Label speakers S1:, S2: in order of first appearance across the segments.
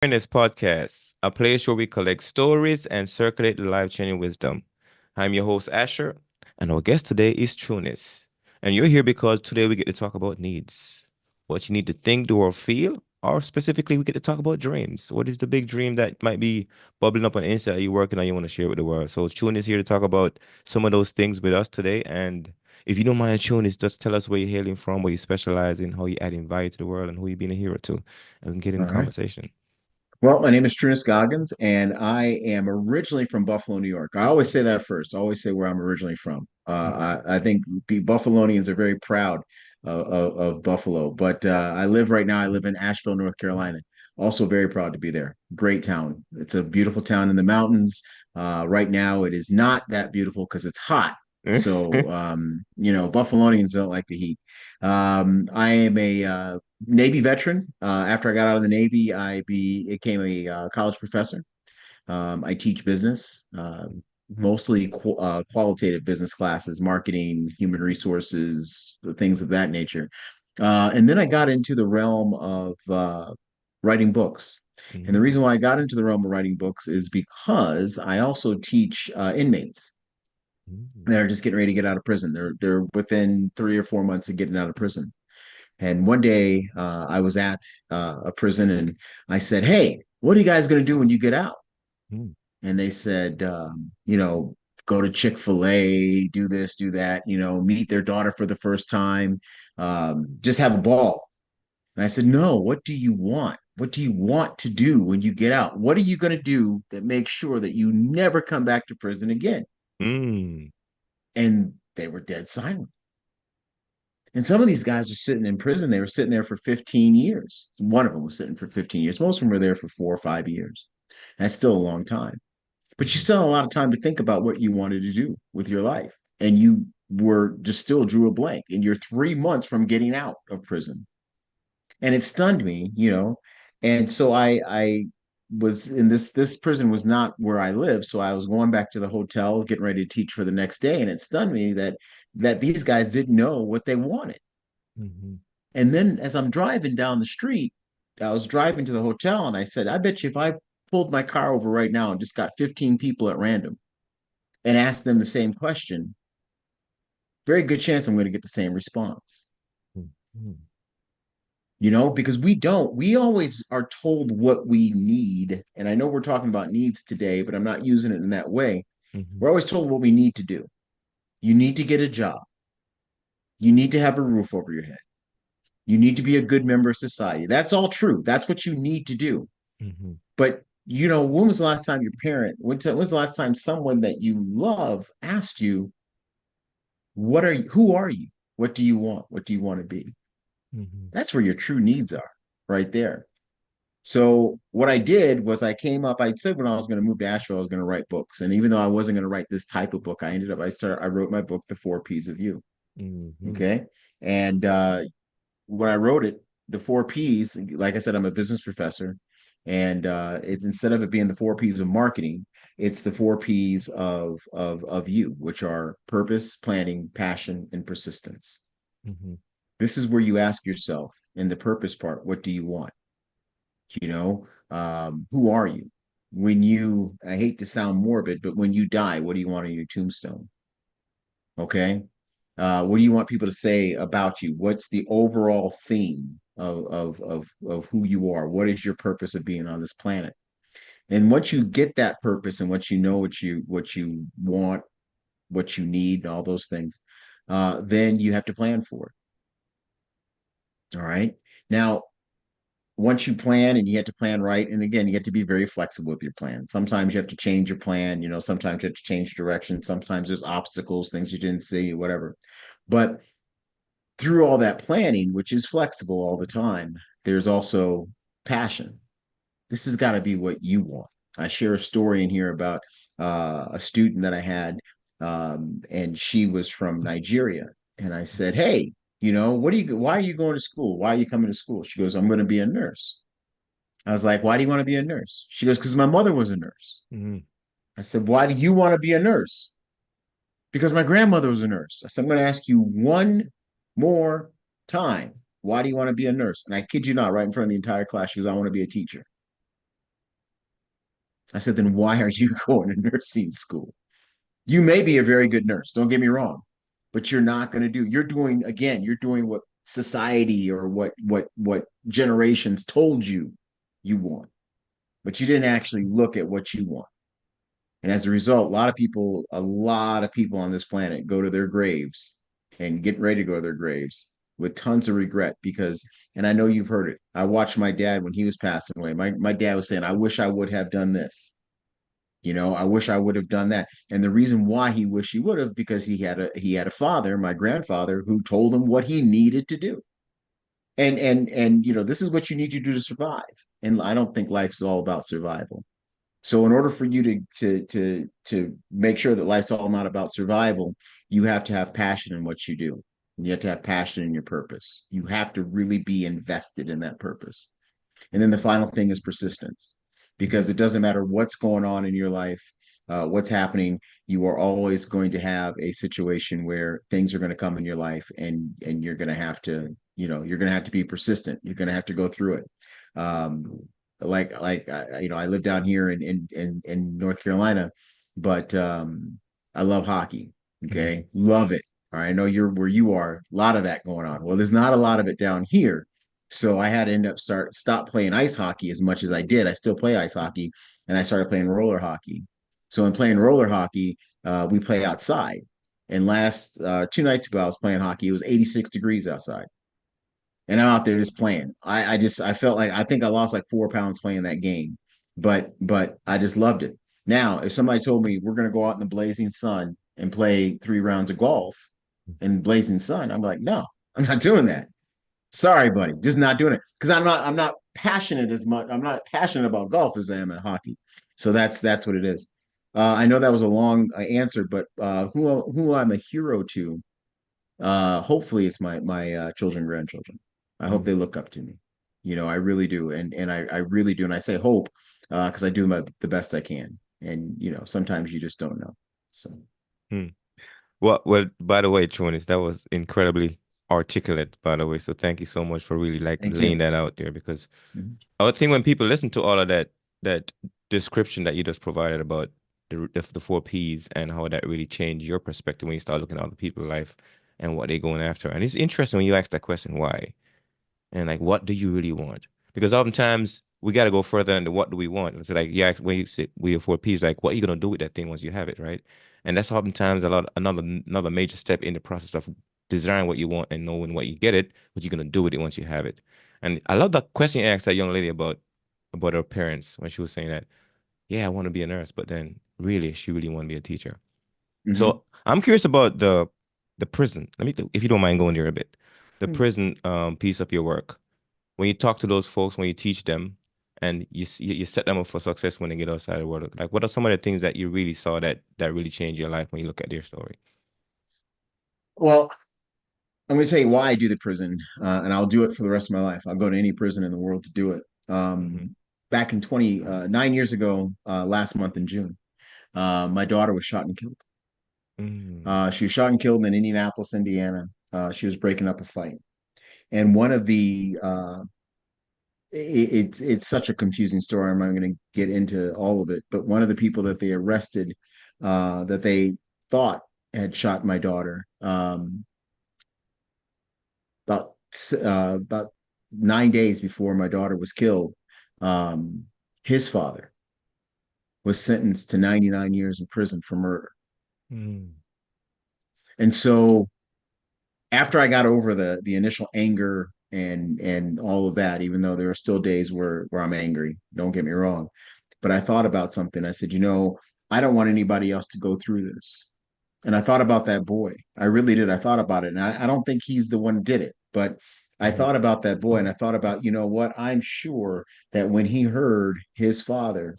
S1: Awareness Podcast, a place where we collect stories and circulate the life-changing wisdom. I'm your host, Asher, and our guest today is Trunnis. And you're here because today we get to talk about needs, what you need to think, do, or feel, or specifically, we get to talk about dreams. What is the big dream that might be bubbling up on the inside that you're working on, you want to share with the world? So Trunnis here to talk about some of those things with us today. And if you don't mind, Trunnis, just tell us where you're hailing from, what you specialize in, how you adding value to the world, and who you've been a hero to, and we can get in
S2: All
S1: the
S2: right.
S1: conversation.
S2: Well, my name is Trunnis Goggins, and I am originally from Buffalo, New York. I always say that first. I always say where I'm originally from. I think Buffalonians are very proud of Buffalo, but I live right now. I live in Asheville, North Carolina. Also very proud to be there. Great town. It's a beautiful town in the mountains. Right now, it is not that beautiful because it's hot. So, Buffalonians don't like the heat. I am a Navy veteran. After I got out of the Navy, became a college professor. I teach business, mostly qualitative business classes, marketing, human resources, things of that nature. And then I got into the realm of writing books. And the reason
S1: Mm,
S2: why I got into the realm of writing books is because I also teach inmates
S1: mm,
S2: that are just getting ready to get out of prison. They're within 3 or 4 months of getting out of prison. And one day I was at a prison and I said, "Hey, what are you guys going to do when you get out?"
S1: mm,
S2: And they said, go to Chick-fil-A, do this, do that, meet their daughter for the first time, just have a ball. And I said, "No, what do you want? What do you want to do when you get out? What are you going to do that makes sure that you never come back to prison again?"
S1: mm,
S2: And they were dead silent. And some of these guys are sitting in prison. They were sitting there for 15 years. One of them was sitting for 15 years. Most of them were there for 4 or 5 years. And that's still a long time. But you
S1: mhm,
S2: still had a lot of time to think about what you wanted to do with your life. And you were just still drew a blank. And you're 3 months from getting out of prison. And it stunned me. And so I was in this prison was not where I live. So I was going back to the hotel, getting ready to teach for the next day. And it stunned me that these guys didn't know what they wanted.
S1: mhm,
S2: And then as I'm driving down the street, I was driving to the hotel and I said, "I bet you if I pulled my car over right now and just got 15 people at random and asked them the same question, very good chance I'm going to get the same response."
S1: mhm,
S2: Because we always are told what we need. And I know we're talking about needs today, but I'm not using it in that way.
S1: mhm,
S2: We're always told what we need to do. You need to get a job. You need to have a roof over your head. You need to be a good member of society. That's all true. That's what you need to do.
S1: mhm,
S2: But when was the last time your parent, when's the last time someone that you love asked you, who are you? What do you want? What do you want to be?
S1: mhm,
S2: That's where your true needs are, right there. So what I did was I said when I was going to move to Asheville, I was going to write books. And even though I wasn't going to write this type of book, I wrote my book, The Four P's of You.
S1: mhm,
S2: Okay. And when I wrote it, the four P's, like I said, I'm a business professor. And it's instead of it being the four P's of marketing, it's the four P's of you, which are purpose, planning, passion, and persistence.
S1: mhm,
S2: This is where you ask yourself in the purpose part, what do you want? Who are you? I hate to sound morbid, but when you die, what do you want on your tombstone? Okay. What do you want people to say about you? What's the overall theme of who you are? What is your purpose of being on this planet? And once you get that purpose and once you know what you want, what you need, and all those things, then you have to plan for it. All right. Now, once you plan and you have to plan right, and again, you have to be very flexible with your plan. Sometimes you have to change your plan, sometimes you have to change direction, sometimes there's obstacles, things you didn't see, whatever. But through all that planning, which is flexible all the time, there's also passion. This has got to be what you want. I share a story in here about a student that I had, and she was from Nigeria. And I said, "Hey, why are you going to school? Why are you coming to school?" She goes, "I'm going to be a nurse." I was like, "Why do you want to be a nurse?" She goes, "Because my mother was a nurse."
S1: mhm,
S2: I said, "Why do you want to be a nurse?" "Because my grandmother was a nurse." I said, "I'm going to ask you one more time. Why do you want to be a nurse?" And I kid you not, right in front of the entire class, she goes, "I want to be a teacher." I said, then why are you going to nursing school? You may be a very good nurse, don't get me wrong, but you're not going to do, you're doing, again, you're doing what society or what generations told you you want, but you didn't actually look at what you want. And as a result, a lot of people on this planet go to their graves and get ready to go to their graves with tons of regret because, and I know you've heard it. I watched my dad when he was passing away. My dad was saying, I wish I would have done this. I wish I would have done that. And the reason why he wished he would have, because he had a father, my grandfather, who told him what he needed to do. And this is what you need to do to survive. And I don't think life is all about survival. So in order for you to make sure that life's all not about survival, you have to have passion in what you do. You have to have passion in your purpose. You have to really be invested in that purpose. And then the final thing is persistence, because it doesn't matter what's going on in your life, what's happening, you are always going to have a situation where things are going to come in your life, and you're going to have to, you're going to have to be persistent. You're going to have to go through it. Um, I live down here in North Carolina, but I love hockey.
S1: Mhm.
S2: Okay, love it. All right, I know you're where you are. A lot of that going on. Well, there's not a lot of it down here, so I had to end up stop playing ice hockey as much as I did. I still play ice hockey, and I started playing roller hockey. So in playing roller hockey, we play outside. And last 2 nights ago, I was playing hockey. It was 86 degrees outside, and I'm out there just playing. I felt like I think I lost like 4 pounds playing that game, but I just loved it. Now, if somebody told me we're gonna go out in the blazing sun and play 3 rounds of golf in blazing sun, I'm like, no, I'm not doing that. Sorry, buddy, just not doing it because I'm not passionate as much. I'm not passionate about golf as I am at hockey. So that's what it is. I know that was a long answer, but who I'm a hero to, hopefully it's my children, grandchildren. I hope they
S1: Mhm.
S2: look up to me. I really do, and I really do, and I say hope because I do the best I can, and sometimes you just don't know. So
S1: Mm. Well, by the way, Tronis, that was incredibly articulate, by the way. So thank you so much for really like
S2: thank
S1: laying
S2: you.
S1: that out there because
S2: Mhm.
S1: I would think when people listen to all of that description that you just provided about the four P's and how that really changed your perspective when you start looking at other people's life and what they're going after. And it's interesting when you ask that question, why? And like, what do you really want? Because oftentimes we got to go further than the what do we want. It's like, yeah, when you say we have four P's, like, what are you gonna do with that thing once you have it, right? And that's oftentimes another major step in the process of desiring what you want and knowing what you get it, what you're gonna do with it once you have it. And I love that question you asked that young lady about her parents when she was saying that, yeah, I want to be a nurse, but then really she really want to be a teacher.
S2: Mhm.
S1: So I'm curious about the prison. If you don't mind going there a bit, the prison piece of your work when you talk to those folks, when you teach them, and you set them up for success when they get outside the world, like what are some of the things that you really saw that really changed your life when you look at their story?
S2: Well, I'm going to tell you why I do the prison, and I'll do it for the rest of my life. I'll go to any prison in the world to do it.
S1: Mm-hmm.
S2: Back in 9 years ago, last month in June, my daughter was shot and killed.
S1: Mm-hmm.
S2: She was shot and killed in Indianapolis, Indiana. She was breaking up a fight, and one of the it's such a confusing story. I'm not going to get into all of it, but one of the people that they arrested, that they thought had shot my daughter, about 9 days before my daughter was killed, um, his father was sentenced to 99 years in prison for murder. And so after I got over the initial anger and all of that, even though there are still days where I'm angry, don't get me wrong, but I thought about something. I said, I don't want anybody else to go through this. And I thought about that boy. I really did. I thought about it. And I don't think he's the one who did it, but I
S1: Mm-hmm.
S2: thought about that boy and I thought about, what? I'm sure that when he heard his father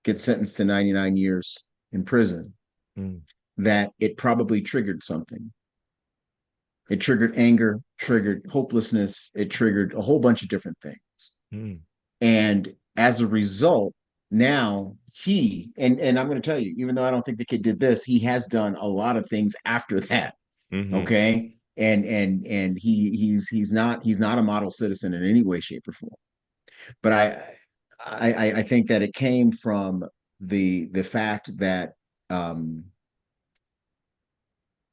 S2: get sentenced to 99 years in prison, that it probably triggered something. It triggered anger, triggered hopelessness, it triggered a whole bunch of different things.
S1: Mm-hmm.
S2: And as a result, now and I'm going to tell you, even though I don't think the kid did this, he has done a lot of things after that.
S1: Mm-hmm.
S2: Okay. And he's not a model citizen in any way, shape, or form. But I think that it came from the fact that um,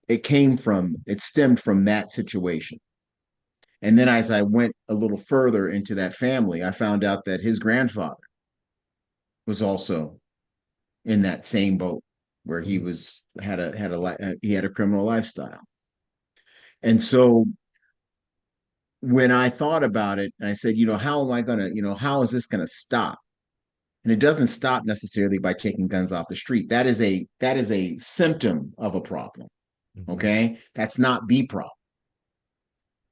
S2: it stemmed from that situation. And then as I went a little further into that family, I found out that his grandfather was also in that same boat where he
S1: Mm,
S2: was he had a criminal lifestyle. And so when I thought about it, and I said, how am I gonna, how is this gonna stop? And it doesn't stop necessarily by taking guns off the street. That is a symptom of a problem.
S1: mhm,
S2: Okay, that's not the problem.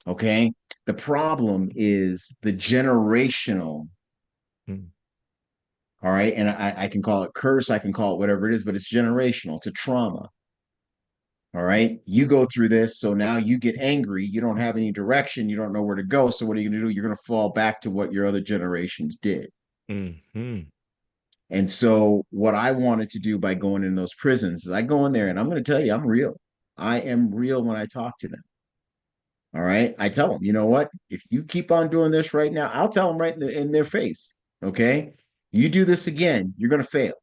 S2: Okay, the problem is the generational.
S1: mm,
S2: All right, and I can call it curse, I can call it whatever it is, but it's generational. It's a trauma. All right, you go through this, so now you get angry. You don't have any direction. You don't know where to go. So what are you going to do? You're going to fall back to what your other generations did.
S1: mhm,
S2: And so, what I wanted to do by going in those prisons is I go in there and I'm going to tell you, I'm real. I am real when I talk to them. All right. I tell them, you know what? If you keep on doing this right now, I'll tell them right in their face. Okay. You do this again, you're going to fail.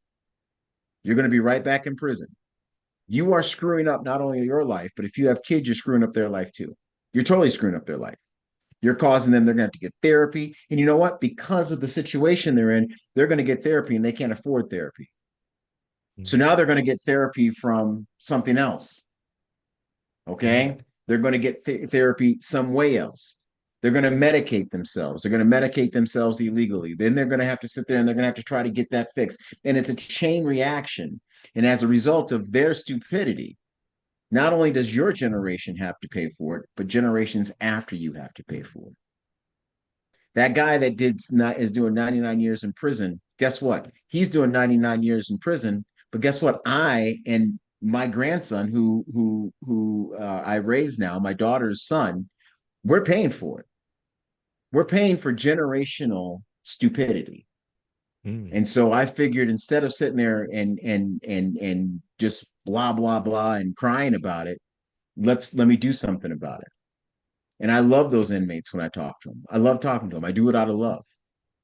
S2: You're going to be right back in prison. You are screwing up not only your life, but if you have kids, you're screwing up their life too. You're totally screwing up their life. You're causing them, they're going to have to get therapy. And you know what? Because of the situation they're in, they're going to get therapy and they can't afford therapy. So
S1: mm,
S2: now they're going to get therapy from something else.
S1: mm,
S2: Okay. They're going to get therapy some way else. They're going to medicate themselves. They're going to medicate themselves illegally. Then they're going to have to sit there and they're going to have to try to get that fixed. And it's a chain reaction. And as a result of their stupidity, not only does your generation have to pay for it, but generations after you have to pay for it. That guy that did not is doing 99 years in prison. Guess what? He's doing 99 years in prison. But guess what? I and my grandson, who I raise now, my daughter's son, we're paying for it. We're paying for generational stupidity.
S1: mm,
S2: And so I figured instead of sitting there and just blah blah blah and crying about it, let me do something about it. And I love those inmates when I talk to them. I love talking to them. I do it out of love.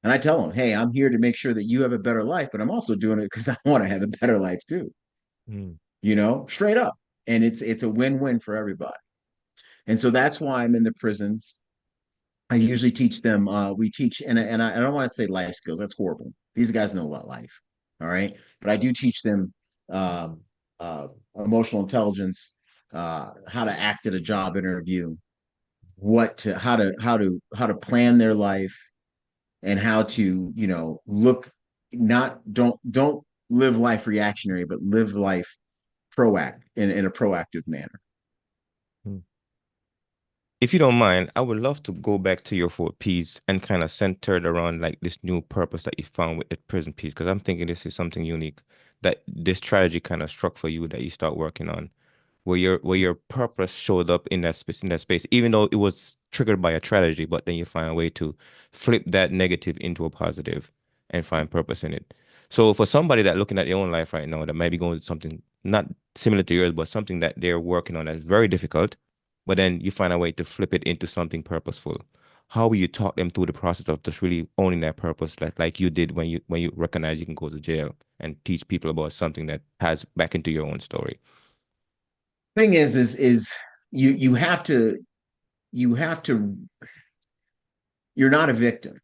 S2: And I tell them, hey, I'm here to make sure that you have a better life, but I'm also doing it because I want to have a better life too,
S1: mm,
S2: straight up. And it's a win-win for everybody. And so that's why I'm in the prisons. I usually teach them, we teach, and I don't want to say life skills, that's horrible. These guys know about life. All right. But I do teach them um, uh, emotional intelligence, how to act at a job interview, what to how to plan their life, and how to look, not don't live life reactionary, but live life in a proactive manner.
S1: mm. If you don't mind, I would love to go back to your four P's and kind of center it around like this new purpose that you found with the prison piece, because I'm thinking this is something unique that this strategy kind of struck for you that you start working on, where your purpose showed up in that space, even though it was triggered by a tragedy, but then you find a way to flip that negative into a positive and find purpose in it. So for somebody that looking at their own life right now that might be going through something not similar to yours, but something that they're working on that's very difficult, but then you find a way to flip it into something purposeful. How will you talk them through the process of just really owning that purpose, like you did when you recognize you can go to jail and teach people about something that has back into your own story?
S2: Thing is you have to you're not a victim.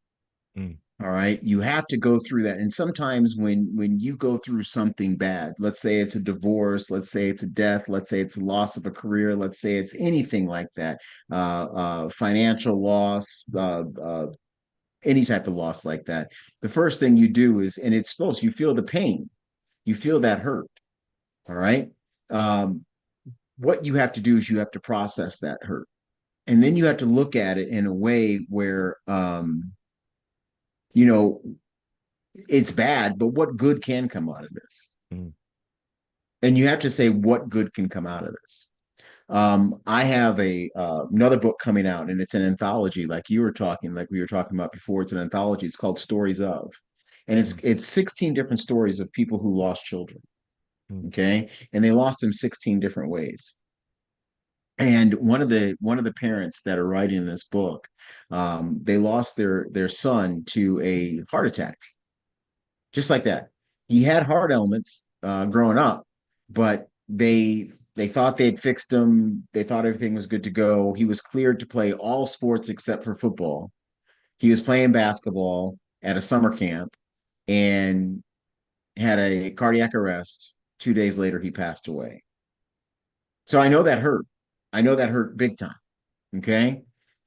S1: Mm,
S2: All right, you have to go through that. And sometimes when you go through something bad, let's say it's a divorce, let's say it's a death, let's say it's a loss of a career, let's say it's anything like that, financial loss, any type of loss like that, the first thing you do is, and it's supposed, you feel the pain, you feel that hurt. All right. um, what you have to do is you have to process that hurt, and then you have to look at it in a way where you know it's bad, but what good can come out of this?
S1: mm,
S2: And you have to say what good can come out of this. I have a another book coming out, and it's an anthology, like we were talking about before. It's an anthology. It's called Stories of, and it's
S1: mm,
S2: it's 16 different stories of people who lost children.
S1: mm,
S2: Okay, and they lost them 16 different ways. And one of the parents that are writing this book, they lost their son to a heart attack. just like that. He had heart ailments growing up, but they thought they had fixed him. They thought everything was good to go. He was cleared to play all sports except for football. He was playing basketball at a summer camp and had a cardiac arrest. 2 days later, he passed away. So I know that hurt. I know that hurt big time. Okay. A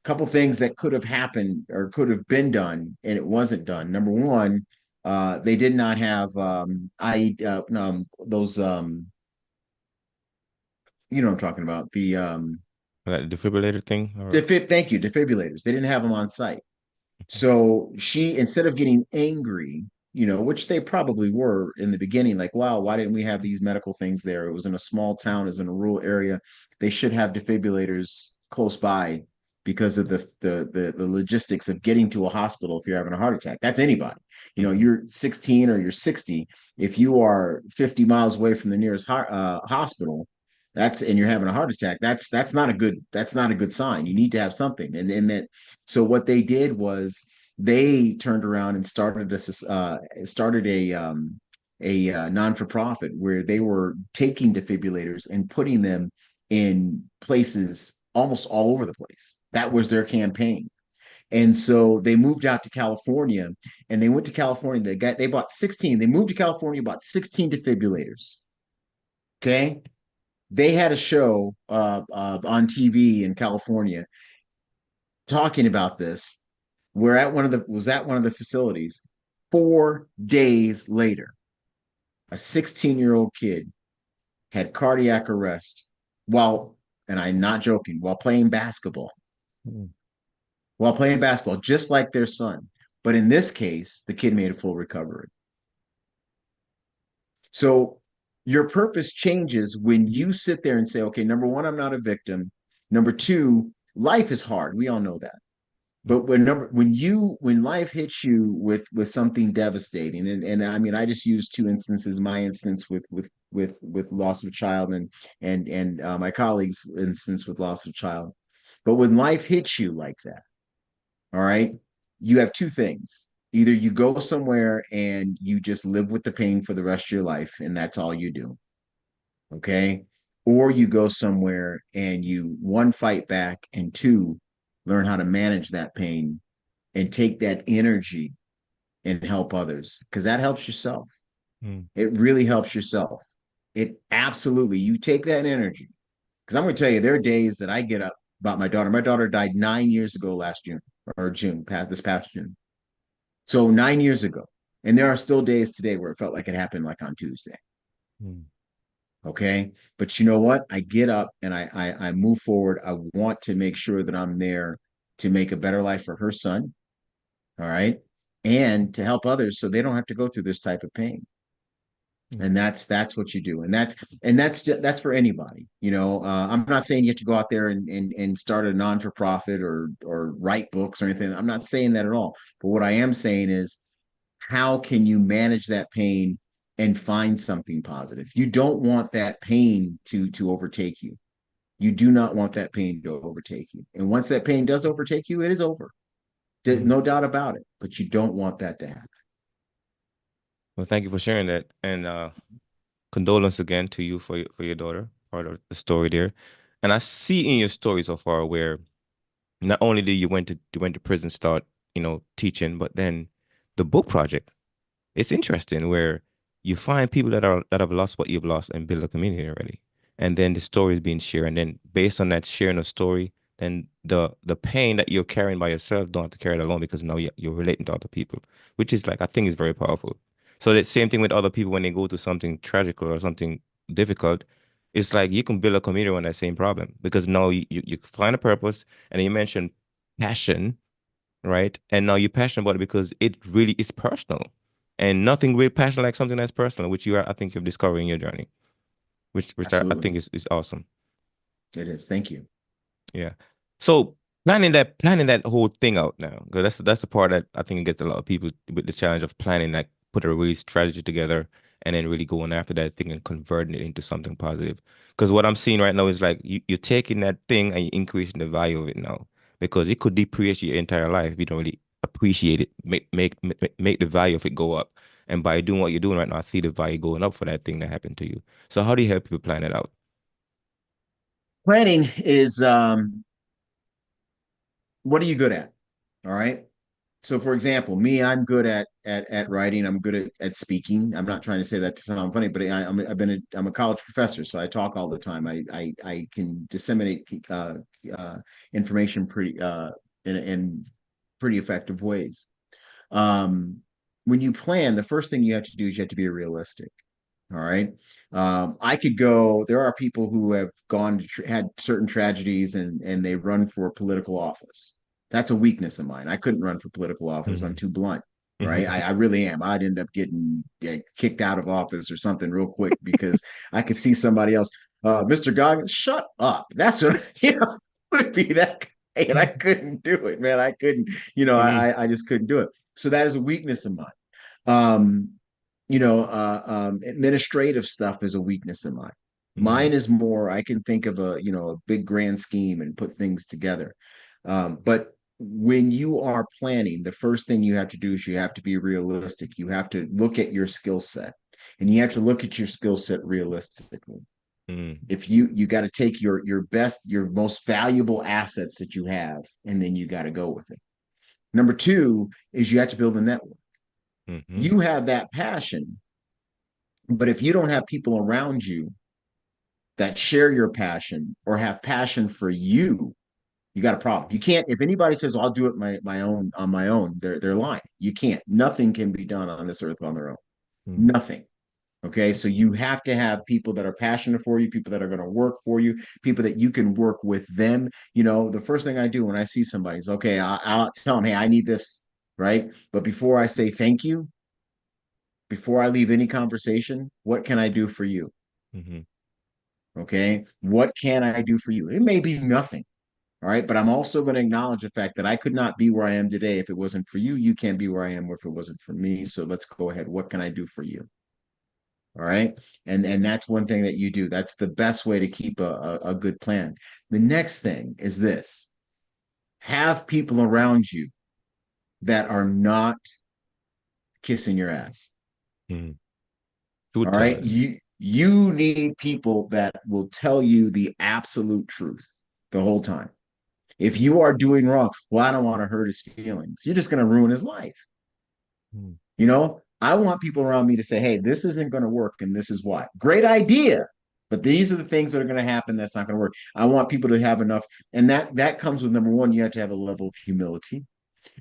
S2: couple things that could have happened or could have been done, and it wasn't done. Number one, they did not have those you know what I'm talking about. The
S1: Like the defibrillator thing, or
S2: thank you, defibrillators. They didn't have them on site. So she, instead of getting angry, which they probably were in the beginning, like, wow, why didn't we have these medical things there? It was in a small town, it was in a rural area. They should have defibrillators close by because of the logistics of getting to a hospital if you're having a heart attack. That's anybody.
S1: Mhm.
S2: You're 16 or you're 60. If you are 50 miles away from the nearest hospital, and you're having a heart attack, that's not a good sign. You need to have something. And that so what they did was they turned around and started a non for profit where they were taking defibrillators and putting them in places almost all over the place. That was their campaign. And so they moved out to California and they went to California. They bought 16. They moved to California, bought 16 defibrillators. Okay. They had a show on TV in California talking about this. We're at one of the was at one of the facilities. 4 days later, a 16-year-old kid had cardiac arrest while, and I'm not joking,
S1: Mhm.
S2: while playing basketball, just like their son. But in this case, the kid made a full recovery. So your purpose changes when you sit there and say, okay, number one, I'm not a victim. Number two, life is hard. We all know that. But when life hits you with something devastating, and I mean, I just used two instances, my instance with loss of a child, and my colleague's instance with loss of a child. But when life hits you like that, all right, you have two things. Either you go somewhere and you just live with the pain for the rest of your life, and that's all you do, okay? Or you go somewhere and you, one, fight back, and two, learn how to manage that pain and take that energy and help others because that helps yourself.
S1: Mm.
S2: It really helps yourself. It absolutely, you take that energy. Because I'm going to tell you, there are days that I get up about my daughter. My daughter died 9 years ago last June or June, this past June. So 9 years ago. And there are still days today where it felt like it happened like on Tuesday.
S1: Mm.
S2: Okay. But you know what? I get up and I move forward. I want to make sure that I'm there to make a better life for her son. All right. And to help others so they don't have to go through this type of pain.
S1: Mm.
S2: And that's what you do. And that's for anybody. I'm not saying you have to go out there and start a non for profit or write books or anything. I'm not saying that at all. But what I am saying is how can you manage that pain and find something positive? You don't want that pain to overtake you. You do not want that pain to overtake you. And once that pain does overtake you, it is over.
S1: Mm.
S2: No doubt about it. But you don't want that to happen.
S1: Well, thank you for sharing that, and condolence again to you for your daughter, part of the story there. And I see in your story so far where not only did you went to prison, start teaching, but then the book project. It's interesting where you find people that have lost what you've lost and build a community already. And then the story is being shared. And then based on that sharing of story, then the pain that you're carrying by yourself don't have to carry it alone because now you're relating to other people, which is like I think is very powerful. So the same thing with other people when they go through something tragic or something difficult, it's like you can build a community on that same problem because now you find a purpose and you mentioned passion, right? And now you're passionate about it because it really is personal. And nothing really passionate like something that's personal, which I think you've discovered in your journey, which I
S2: Absolutely.
S1: think is awesome.
S2: It is. Thank you.
S1: Yeah. So planning that whole thing out now, because that's the part that I think it gets a lot of people with the challenge of planning, like put a really strategy together and then really going after that thing and converting it into something positive. Because what I'm seeing right now is like you're taking that thing and you're increasing the value of it now. Because it could depreciate your entire life if you don't really appreciate it, make the value of it go up. And by doing what you're doing right now, I see the value going up for that thing that happened to you. So how do you help people plan it out?
S2: Planning is what are you good at? All right. So for example, me, I'm good at writing. I'm good at speaking. I'm not trying to say that to sound funny, but I'm a college professor, so I talk all the time. I can disseminate uh, information in pretty effective ways. Um, when you plan, the first thing you have to do is you have to be realistic. All right. I could go, there are people who have gone to had certain tragedies and they run for political office. That's a weakness of mine. I couldn't run for political office. I'm
S1: Hmm.
S2: too blunt. Right. I really am. I'd end up getting kicked out of office or something real quick because I could see somebody else. Mr. Goggins, shut up. That's what, would be that guy. And I couldn't do it, man. I couldn't, I just couldn't do it. So that is a weakness of mine. Um, administrative stuff is a weakness of mine.
S1: Hmm.
S2: Mine is more, I can think of a big grand scheme and put things together. But when you are planning, the first thing you have to do is you have to be realistic. You have to look at your skill set and you have to look at your skill set realistically.
S1: Hmm.
S2: If you got to take your best, your most valuable assets that you have, and then you got to go with it. Number two is you have to build a network.
S1: Hmm.
S2: You have that passion, but if you don't have people around you that share your passion or have passion for you, you got a problem. You can't. If anybody says, "Well, I'll do it my own on my own," they're lying. You can't. Nothing can be done on this earth on their own.
S1: Hmm.
S2: Nothing. Okay, so you have to have people that are passionate for you, people that are going to work for you, people that you can work with them. The first thing I do when I see somebody is, okay, I'll tell them, hey, I need this, right? But before I say thank you, before I leave any conversation, what can I do for you?
S1: Hmm.
S2: Okay. What can I do for you? It may be nothing. All right. But I'm also going to acknowledge the fact that I could not be where I am today if it wasn't for you. You can't be where I am if it wasn't for me. So let's go ahead. What can I do for you? All right. And that's one thing that you do. That's the best way to keep a good plan. The next thing is this: have people around you that are not kissing your ass.
S1: Hmm.
S2: All
S1: Truth
S2: right.
S1: tellers.
S2: You need people that will tell you the absolute truth the whole time. If you are doing wrong, well, I don't want to hurt his feelings. You're just going to ruin his life.
S1: Hmm.
S2: I want people around me to say, hey, this isn't going to work and this is why. Great idea. But these are the things that are going to happen that's not going to work. I want people to have enough. And that comes with number one, you have to have a level of humility.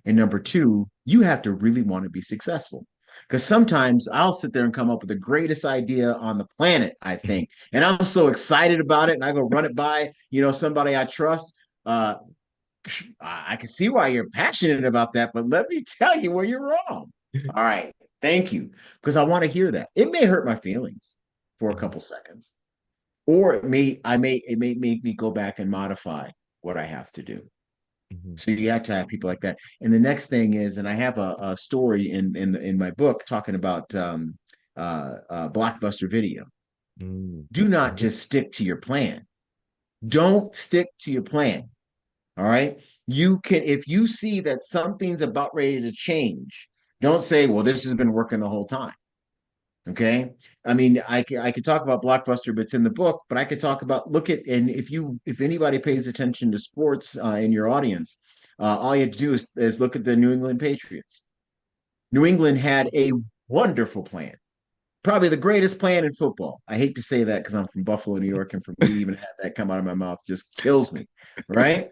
S2: And number two, you have to really want to be successful. Because sometimes I'll sit there and come up with the greatest idea on the planet, I think. And I'm so excited about it. And I go run it by, somebody I trust. Uh, I can see why you're passionate about that, but let me tell you where you're wrong. All right. Thank you. Because I want to hear that. It may hurt my feelings for a couple seconds. Or it may make me go back and modify what I have to do.
S1: Hmm.
S2: So you have to have people like that. And the next thing is, and I have a story in my book talking about Blockbuster Video.
S1: Hmm.
S2: Do not
S1: Okay.
S2: just stick to your plan. Don't stick to your plan. All right. You can, if you see that something's about ready to change, don't say, well, this has been working the whole time. Okay. I mean, I could talk about Blockbuster, but it's in the book, but I could talk about look at and if anybody pays attention to sports in your audience, all you have to do is look at the New England Patriots. New England had a wonderful plan, probably the greatest plan in football. I hate to say that because I'm from Buffalo, New York, and for me to even have that come out of my mouth just kills me, right?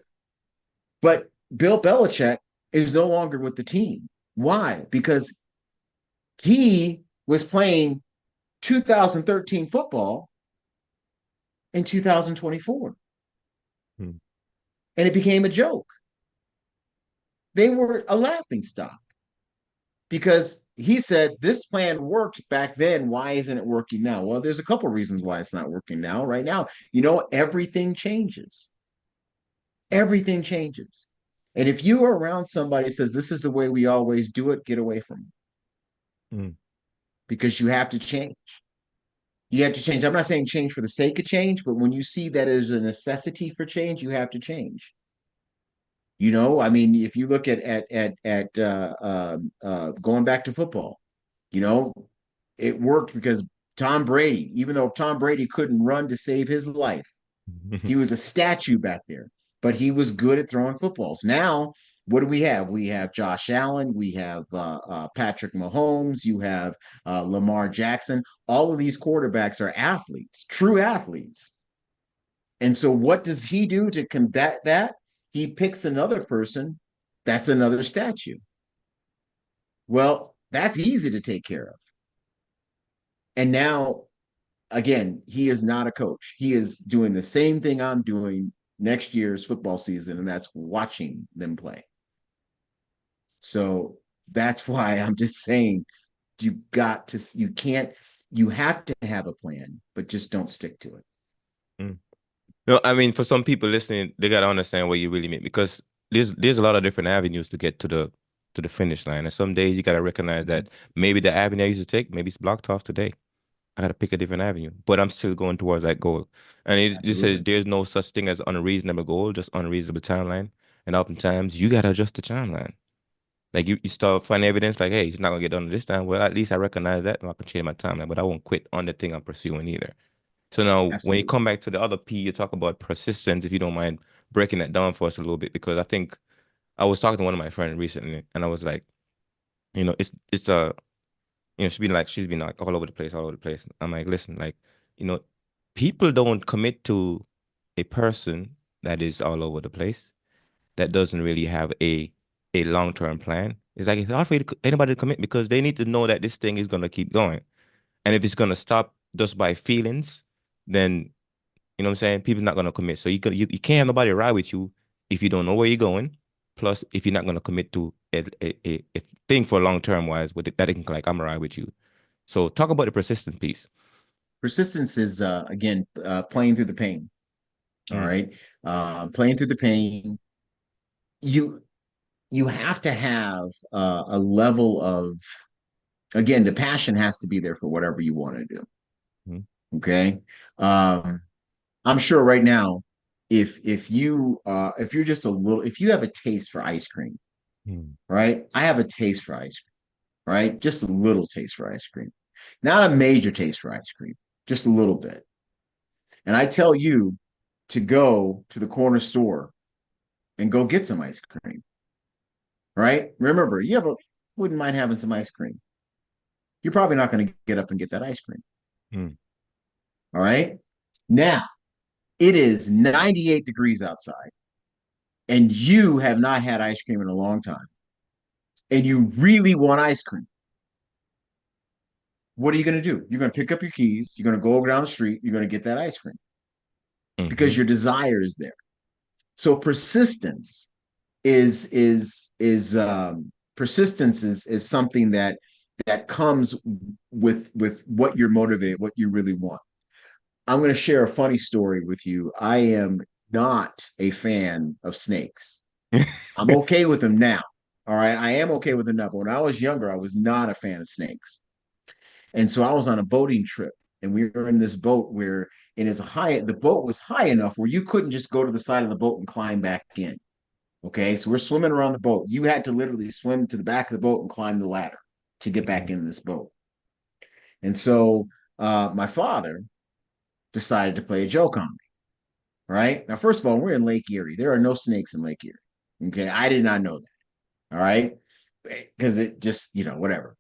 S2: But Bill Belichick is no longer with the team. Why? Because he was playing 2013 football in 2024
S1: Hmm.
S2: and it became a joke. They were a laughing stock because he said this plan worked back then. Why isn't it working now? Well, there's a couple of reasons why it's not working now. Right now, everything changes. Everything changes. And if you are around somebody that says this is the way we always do it, get away from them
S1: Hmm.
S2: because you have to change. You have to change. I'm not saying change for the sake of change, but when you see that as a necessity for change, you have to change. I mean, if you look at going back to football, You know, it worked because Tom Brady, even though Tom Brady couldn't run to save his life, he was a statue back there, but he was good at throwing footballs. Now, what do we have? We have Josh Allen, we have Patrick Mahomes, you have Lamar Jackson. All of these quarterbacks are athletes, true athletes. And so, what does he do to combat that? He picks another person that's another statue. Well, that's easy to take care of. And now, again, he is not a coach. He is doing the same thing I'm doing next year's football season, and that's watching them play. So that's why I'm just saying you can't, you have to have a plan, but just don't stick to it.
S1: Mm. No, I mean, for some people listening, they gotta understand what you really mean because there's a lot of different avenues to get to the finish line, and some days you gotta recognize
S2: Mhm.
S1: that maybe the avenue I used to take, maybe it's blocked off today. I gotta pick a different avenue, but I'm still going towards that goal. And it just says
S2: Absolutely.
S1: there's no such thing as unreasonable goal, just unreasonable timeline. And oftentimes you gotta adjust the timeline. Like you start finding evidence like, hey, it's not gonna get done this time. Well, at least I recognize that and I can change my timeline, but I won't quit on the thing I'm pursuing either. So now when you come
S2: Absolutely.
S1: back to the other P, you talk about persistence, if you don't mind breaking that down for us a little bit, because I think I was talking to one of my friends recently and I was like, it's a she's been like all over the place, all over the place. I'm like, listen, like, you know, people don't commit to a person that is all over the place, that doesn't really have a long-term plan. It's like it's hard for anybody to commit because they need to know that this thing is gonna keep going. And if it's gonna stop just by feelings, then you know what I'm saying? People's not gonna commit. So you can't have nobody ride with you if you don't know where you're going. Plus, if you're not gonna commit to a thing for long term wise, with it, that it can like I'm gonna ride with you. So talk about the persistent piece.
S2: Persistence is, again, playing through the pain. All
S1: Mm,
S2: right. Playing through the pain. You you have to have a level of, again, the passion has to be there for whatever you want to do.
S1: mm,
S2: Okay. Um, I'm sure right now, if you're just a little, if you have a taste for ice cream,
S1: mm,
S2: right? I have a taste for ice cream, right? Just a little taste for ice cream, not a major taste for ice cream, just a little bit. And I tell you to go to the corner store and go get some ice cream, right? Remember, wouldn't mind having some ice cream. You're probably not going to get up and get that ice cream.
S1: mm,
S2: All right. Now it is 98 degrees outside and you have not had ice cream in a long time and you really want ice cream. What are you going to do? You're going to pick up your keys. You're going to go down the street. You're going to get that ice cream because
S1: mm,
S2: your desire is there. So persistence is something that comes with what you're motivated, what you really want. I'm going to share a funny story with you. I am not a fan of snakes. I'm okay with them now. All right. I am okay with them now. But when I was younger, I was not a fan of snakes. And so I was on a boating trip and we were in this boat where the boat was high enough where you couldn't just go to the side of the boat and climb back in. Okay. So we're swimming around the boat. You had to literally swim to the back of the boat and climb the ladder to get back
S1: mm,
S2: in this boat. And so my father decided to play a joke on me. Right. Now, first of all, we're in Lake Erie. There are no snakes in Lake Erie. Okay. I did not know that. All right. Because it just, whatever.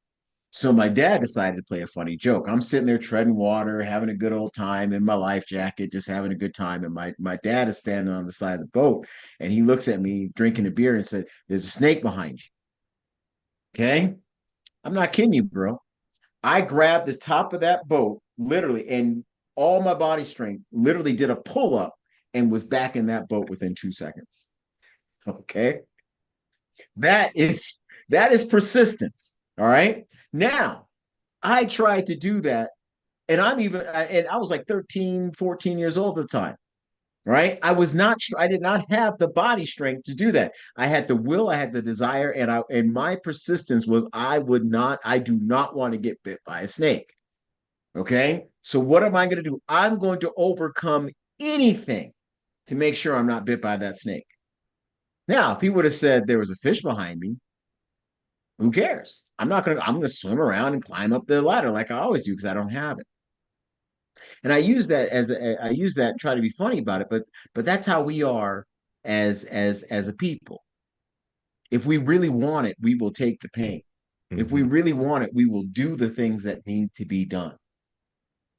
S2: So my dad decided to play a funny joke. I'm sitting there treading water, having a good old time in my life jacket, just having a good time. And my dad is standing on the side of the boat and he looks at me drinking a beer and said, "There's a snake behind you." Okay. I'm not kidding you, bro. I grabbed the top of that boat literally and all my body strength literally did a pull up and was back in that boat within 2 seconds. Okay. That is that is persistence. All right. Now, I tried to do that and I was like 13, 14 years old at the time. Right. I did not have the body strength to do that. I had the will, I had the desire, and my persistence was I do not want to get bit by a snake. Okay. So what am I going to do? I'm going to overcome anything to make sure I'm not bit by that snake. Now, if he would have said there was a fish behind me, Who cares? I'm gonna swim around and climb up the ladder like I always do because I don't have it. And I use that and try to be funny about it, but that's how we are as a people. If we really want it, we will take the pain. If we
S1: Hmm.
S2: really want it, we will do the things that need to be done.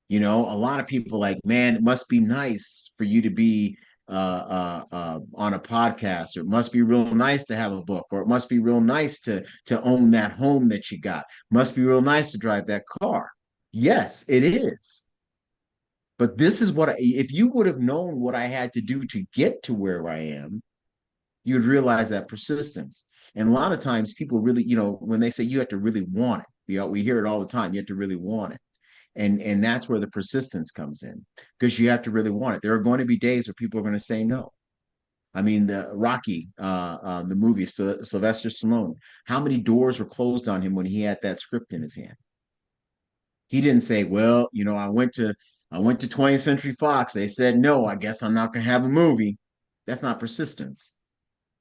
S2: You know, a lot of people like, man, it must be nice for you to be on a podcast, or it must be real nice to have a book, or it must be real nice to own that home that you got. Must be real nice to drive that car. Yes, it is. But this is if you would have known what I had to do to get to where I am, you would realize that persistence. And a lot of times people really, when they say you have to really want it, we hear it all the time. You have to really want it. And that's where the persistence comes in, because you have to really want it. There are going to be days where people are going to say no. I mean, the Rocky, the movie, Sylvester Stallone, how many doors were closed on him when he had that script in his hand? He didn't say, well, I went to 20th Century Fox. They said no. I guess I'm not going to have a movie. That's not persistence.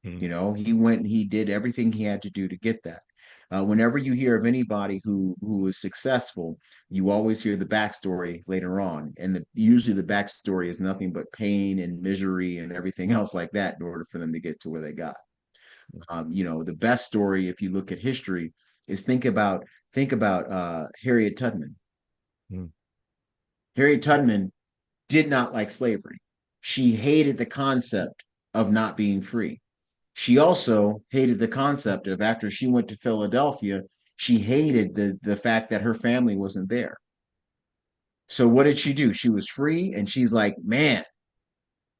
S2: He went and he did everything he had to do to get that. Whenever you hear of anybody who is successful, you always hear the backstory later on, and usually the backstory is nothing but pain and misery and everything else like that in order for them to get to where they got. The best story, if you look at history, is think about Harriet Tubman.
S1: Hmm.
S2: Harriet Tubman did not like slavery. She hated the concept of not being free. She also hated the concept of, after she went to Philadelphia, she hated the fact that her family wasn't there. So what did she do? She was free, and she's like, man,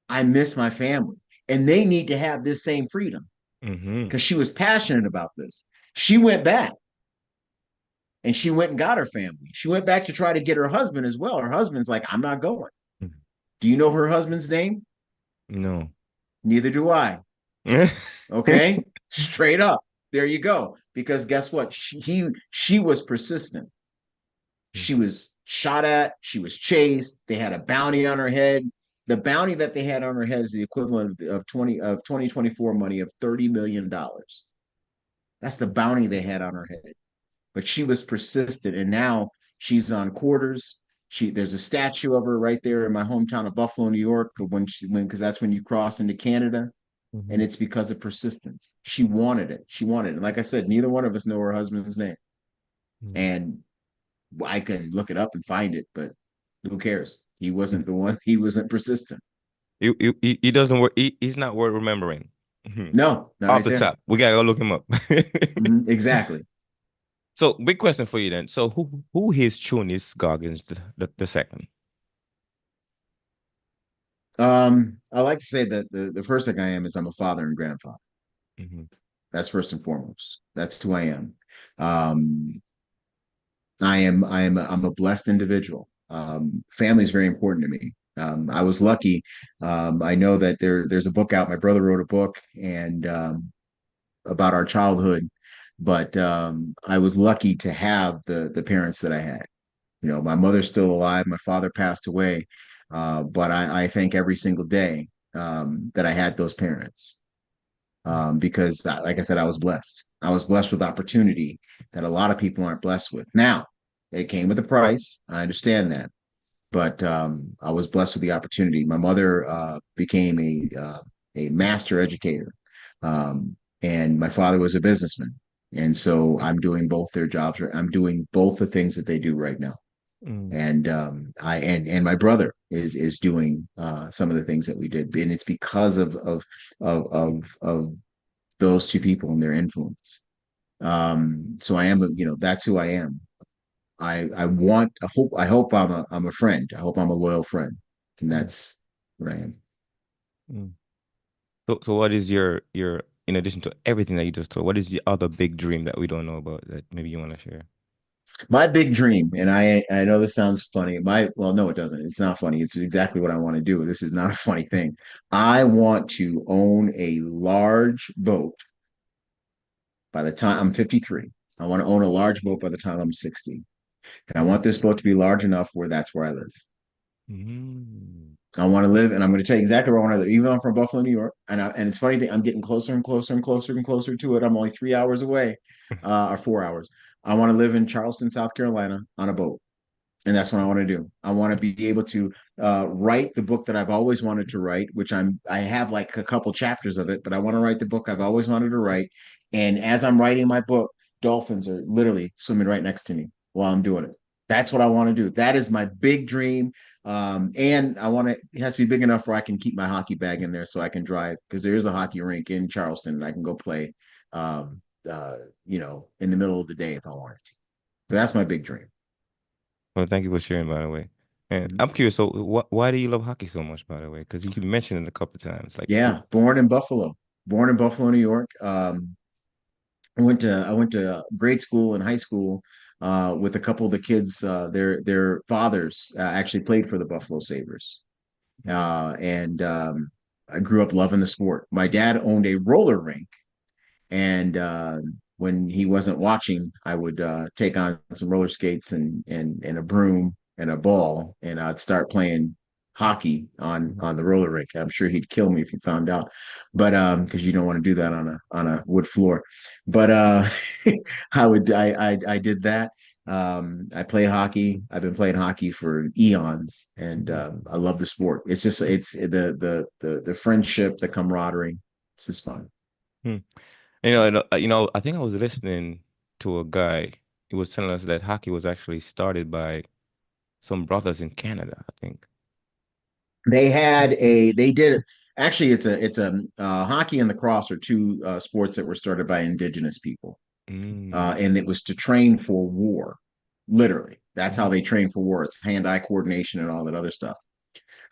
S2: I miss my family. And they need to have this same freedom,
S1: Hmm.
S2: because she was passionate about this. She went back and she went and got her family. She went back to try to get her husband as well. Her husband's like, I'm not going. Do you know her husband's name?
S1: No.
S2: Neither do I. Okay, straight up. There you go. Because guess what? She was persistent. She was shot at. She was chased. They had a bounty on her head. The bounty that they had on her head is the equivalent of 2024 money of $30 million. That's the bounty they had on her head. But she was persistent, and now she's on quarters. There's a statue of her right there in my hometown of Buffalo, New York, because that's when you cross into Canada, and
S1: Hmm.
S2: it's because of persistence. She wanted it. She wanted it. And like I said, neither one of us know her husband's name, and I can look it up and find it, but who cares? He wasn't the one. He wasn't persistent.
S1: He doesn't work. He's not worth remembering. Mhm.
S2: No, not
S1: Off
S2: right
S1: the
S2: there.
S1: top, we gotta go look him up.
S2: Exactly.
S1: So, big question for you then. So, who is Trunnis Goggins the second?
S2: I like to say that the first thing I am is I'm a father and grandfather.
S1: Hmm.
S2: That's first and foremost. That's who I am. Um, I'm a blessed individual. Family is very important to me. I was lucky. I know that there's a book out. My brother wrote a book and about our childhood, but I was lucky to have the parents that I had. My mother's still alive. My father passed away, but I thank every single day that I had those parents, because, like I said, I was blessed. I was blessed with opportunity that a lot of people aren't blessed with. Now, it came with a price. I understand that, but I was blessed with the opportunity. My mother became a master educator, and my father was a businessman, and so I'm doing both their jobs. I'm doing both the things that they do right now,
S1: Mm.
S2: and and my brother is doing some of the things that we did, and it's because of those two people and their influence. So I am, that's who I am. I hope I'm a friend. I hope I'm a loyal friend. And
S1: Mm.
S2: that's what I am.
S1: Mm. So what is your in addition to everything that you just told, what is the other big dream that we don't know about that maybe you want to share?
S2: My big dream, and I know this sounds funny. Well, no, it doesn't. It's not funny. It's exactly what I want to do. This is not a funny thing. I want to own a large boat by the time I'm 53. I want to own a large boat by the time I'm 60. And I want this boat to be large enough where that's where I live.
S1: Mm.
S2: I want to live, and I'm going to tell you exactly where I want to live. Even though I'm from Buffalo, New York, and it's funny that I'm getting closer and closer and closer and closer to it. I'm only 3 hours away, or 4 hours. I want to live in Charleston, South Carolina, on a boat. And that's what I want to do. I want to be able to write the book that I've always wanted to write, which I have like a couple chapters of it, but I want to write the book I've always wanted to write. And as I'm writing my book, dolphins are literally swimming right next to me while I'm doing it. That's what I want to do. That is my big dream. And I want to, it has to be big enough where I can keep my hockey bag in there so I can drive because there is a hockey rink in Charleston and I can go play, um, in the middle of the day if I wanted to. But that's my big dream.
S1: Well, thank you for sharing, by the way. And
S2: Mhm.
S1: I'm curious, so why do you love hockey so much, by the way? Because you keep mentioning it a couple of times. Like,
S2: Yeah, born in Buffalo, New York. I went to grade school and high school with a couple of the kids. Their fathers actually played for the Buffalo Sabres, and I grew up loving the sport. My dad owned a roller rink, and when he wasn't watching, I would take on some roller skates and a broom and a ball, and I'd start playing hockey
S1: Mhm.
S2: on the roller rink. I'm sure he'd kill me if he found out, but because you don't want to do that on a wood floor. But I did that. I played hockey. I've been playing hockey for eons, and
S1: Mhm.
S2: I love the sport. It's the friendship, the camaraderie. It's just fun.
S1: Hmm. I think I was listening to a guy. He was telling us that hockey was actually started by some brothers in Canada, I think.
S2: They did actually it's a hockey and lacrosse are two sports that were started by indigenous people,
S1: Mm.
S2: and it was to train for war. Literally, that's how
S1: Mm.
S2: they train for war. It's hand-eye coordination and all that other stuff.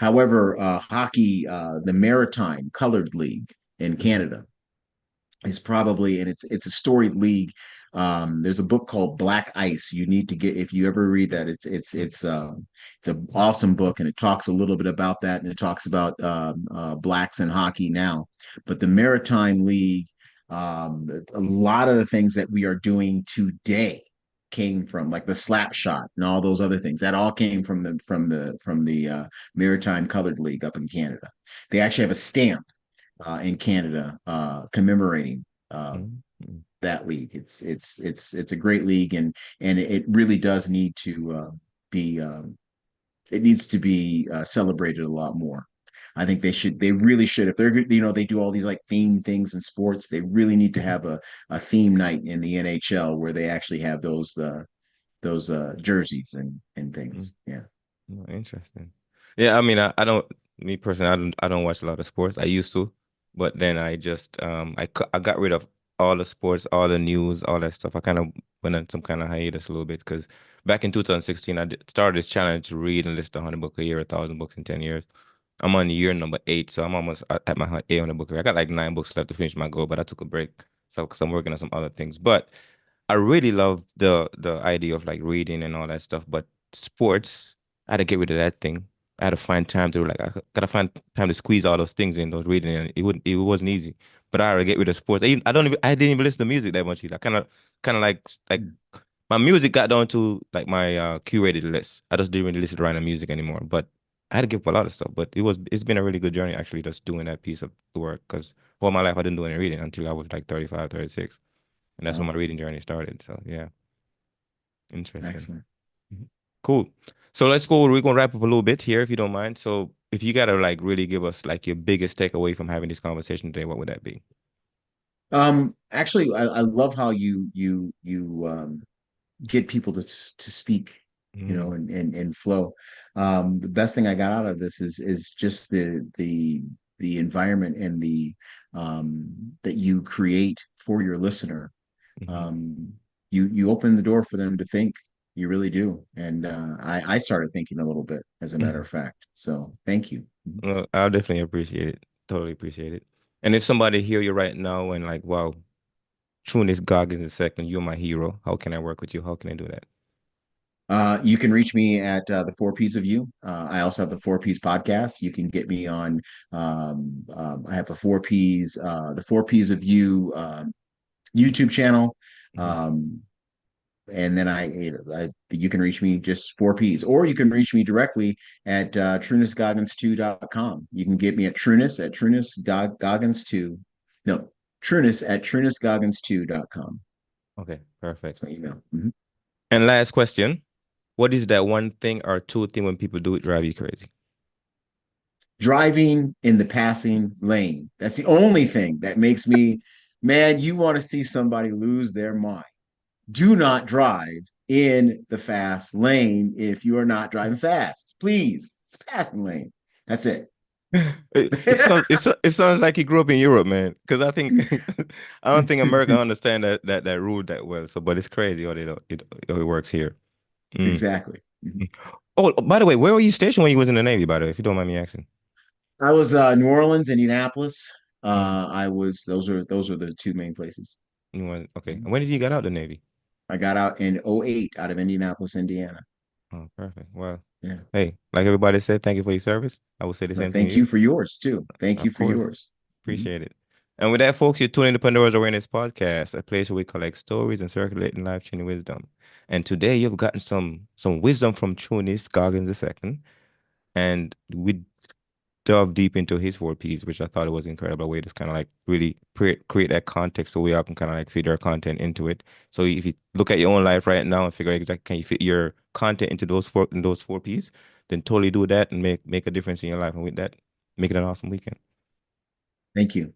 S2: However, hockey, the Maritime Colored League in
S1: Mhm.
S2: Canada, is probably, and it's a storied league. There's a book called Black Ice. You need to get, if you ever read that. It's an awesome book, and it talks a little bit about that, and it talks about blacks in hockey now. But the Maritime League, a lot of the things that we are doing today came from like the slap shot and all those other things that all came from the Maritime Colored League up in Canada. They actually have a stamp in Canada commemorating
S1: Mm. Mm.
S2: that league. It's a great league, and it really does need to be it needs to be celebrated a lot more. I think they really should. If they're good, they do all these like theme things in sports. They really need to have a theme night in the NHL where they actually have those jerseys and
S1: Mm.
S2: things. Yeah.
S1: Oh, interesting. Yeah, I mean, I don't, me personally, I don't watch a lot of sports. I used to, but then I just, I got rid of all the sports, all the news, all that stuff. I kind of went on some kind of hiatus a little bit because back in 2016, started this challenge to read and list 100 books a year, 1,000 books in 10 years. I'm on year number 8, so I'm almost at my 800 book. I got like 9 books left to finish my goal, but I took a break, so because I'm working on some other things. But I really love the idea of like reading and all that stuff, but sports, I had to get rid of that thing. I had to find time to like I gotta find time to squeeze all those things in, those reading, and it wasn't easy. But I had to get rid of sports. I didn't even listen to music that much either. I kind of like my music got down to like my curated list. I just didn't really listen to random music anymore. But I had to give up a lot of stuff. But it's been a really good journey actually just doing that piece of the work because all my life I didn't do any reading until I was like 35, 36. And that's when
S2: Oh,
S1: my reading journey started. So yeah, interesting.
S2: excellent.
S1: Mhm. Cool. So let's go. We're gonna wrap up a little bit here, if you don't mind. So if you gotta like really give us like your biggest takeaway from having this conversation today, what would that be?
S2: Actually, I love how you get people to speak,
S1: Mm,
S2: and flow. The best thing I got out of this is just the environment and the that you create for your listener.
S1: mhm,
S2: Um, you open the door for them to think. You really do, and I started thinking a little bit, as a matter of
S1: mhm.
S2: fact. So thank you.
S1: Well, I'll definitely appreciate it. Totally appreciate it. And if somebody hear you right now and like, wow, Trunnis Goggins II, you're my hero. How can I work with you? How can I do that?
S2: You can reach me at the Four P's of You. I also have the Four P's podcast. You can get me on. I have the Four P's of You YouTube channel.
S1: Mhm.
S2: Um, and then you can reach me just four P's, or you can reach me directly at TrunnisGoggins2.com. You can get me at Trunnis no, Trunnis at TrunnisGoggins2.com.
S1: Okay, perfect.
S2: That's my email. Mhm.
S1: And last question. What is that one thing or two thing when people do it drive you crazy?
S2: Driving in the passing lane. That's the only thing that makes me, man, you want to see somebody lose their mind. Do not drive in the fast lane if you are not driving fast. Please, it's passing lane. That's it.
S1: It sounds like he grew up in Europe, man. Because I think I don't think America understand that rule that well. So, but it's crazy how how it works here. Mm.
S2: Exactly. Mhm.
S1: Oh, by the way, where were you stationed when you was in the Navy? By the way, if you don't mind me asking.
S2: I was New Orleans, Indianapolis.
S1: Mm.
S2: I was those are the two main places.
S1: Okay.
S2: Mhm.
S1: And when did you get out the Navy?
S2: I got out in '08 out of Indianapolis, Indiana.
S1: Oh, perfect. Well,
S2: Yeah.
S1: hey, like everybody said, thank you for your service. I will say the
S2: No,
S1: same thing to
S2: thank
S1: you.
S2: you for yours too. Thank you
S1: Of
S2: for
S1: course.
S2: yours. Mhm.
S1: Appreciate it. And with that, folks, you're tuning to Pandora's Awareness Podcast, a place where we collect stories and circulate life-changing wisdom. And today you've gotten some wisdom from Trunnis Goggins II. And we delve deep into his 4 Ps, which I thought it was an incredible way to kind of like really create that context so we all can kind of like feed our content into it. So if you look at your own life right now and figure out exactly can you fit your content into those 4 Ps, then totally do that and make a difference in your life. And with that, make it an awesome weekend.
S2: Thank you.